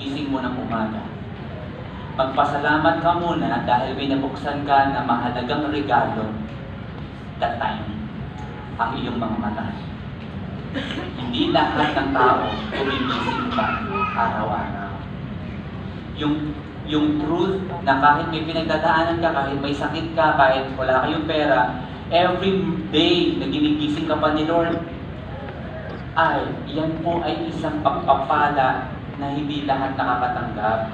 gising mo ng umaga. Magpasalamat ka muna dahil may nabuksan ka na mahalagang regalo that time, ang iyong mga mata. Hindi lahat ng tao gumigising pa araw-araw. Yung truth na kahit may pinagdadaanan ka, kahit may sakit ka, kahit wala kayong pera, every day na ginigising ka pa ni Lord, ay, yan po ay isang pagpapala na hindi lahat nakakatanggap.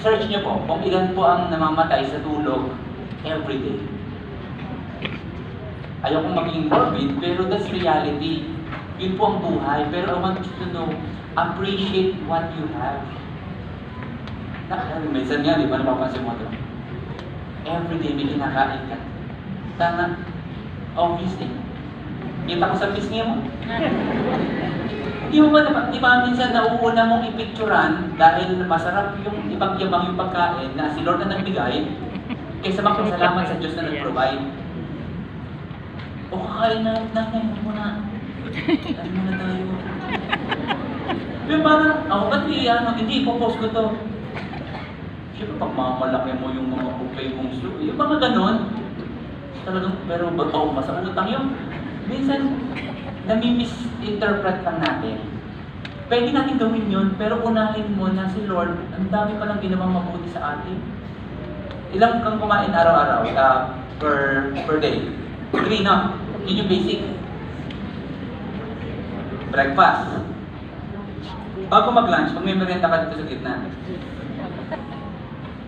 Search niyo po kung ilan po ang namamatay sa tulog every day. Ayokong maging morbid, pero that's reality. Yun po ang buhay. Pero I want you to know, appreciate what you have. Minsan nga, di ba, napapansin mo ito? Every day may kinakain ka. Tama, obviously. Kita ko sa pisngi mo. Di ba minsan nauuna mong ipicturan dahil masarap yung ipagyabang yung pagkain na si Lord na nagbigay kaysa magpasalamat sa Diyos na nag-provide. O kakain na natin, ano na? Ano na tayo? Pero parang, ba't hindi, ipopost ko to. Siyempre, pag mamalaki mo yung mga buffet mong slow, yung mga ganon, talagang, pero ba't ako masakutang yun? Minsan, nami-misinterpret lang natin. Pwede natin gawin yun, pero unahin mo na si Lord, ang dami palang ginawang mabuti sa atin. Ilang kang kumain araw-araw, per day? 3, no? Yun yung basic. Breakfast. Bago mag-lunch, pag may merienda ka dito sa gitna.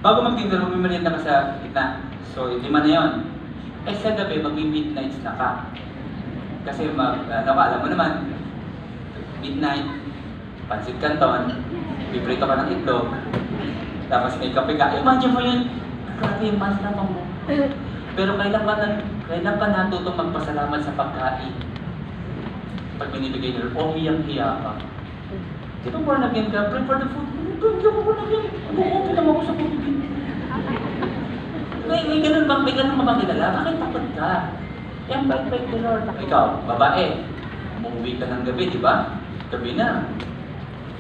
Bago mag-dinner, may merienda ka sa gitna. So, 5 na yun. Eh sa gabi, mag-midnight na ka. Kasi alam mo naman, midnight, pansit canton, piprito ka ng itlog, tapos may kape ka. Imagine mo yun, grabe yung masarap mo. Pero kailan ka natutong magpasalamat sa pagkain? Pag binibigay nila, hiyang-hiya ka. Di ba born again ka? Pray for the food. Hindi ako born again. Mag-open lang ako sa food. May ganun ba kilala? Bakit takot ka? Yan, bait-bait ni Lord. Ikaw, babae, umuwi ka ng gabi, di ba? Gabi na.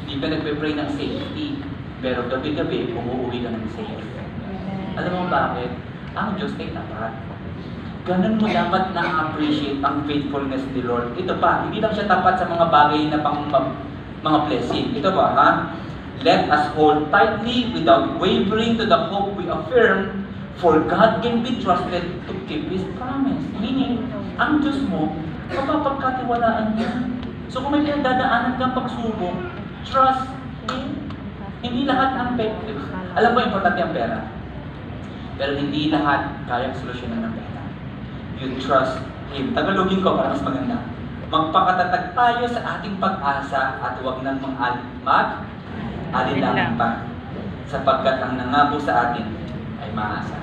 Hindi ka nagpe-pray ng safety. Pero gabi-gabi, umuwi ka ng safe. Alam mo bakit? Ang Diyos ay tapat. Ganun mo dapat na-appreciate ang faithfulness ni Lord. Ito pa, hindi lang siya tapat sa mga bagay na mga blessing. Ito pa, ha? Let us hold tightly without wavering to the hope we affirm, for God can be trusted to keep His promise. Meaning, ang Diyos mo, mapapagkatiwalaan niya. So kung may pinagdadaanan kang pagsubok, trust Him. Hindi lahat ng pera. Alam mo, importante ang pera. Pero hindi lahat kayang solusyonan ng pera. You trust Him. Tagalogin ko para mas maganda. Magpakatatag tayo sa ating pag-asa at huwag nang mag-alinlangan pa. Sapagkat ang nangako sa atin ay maasa.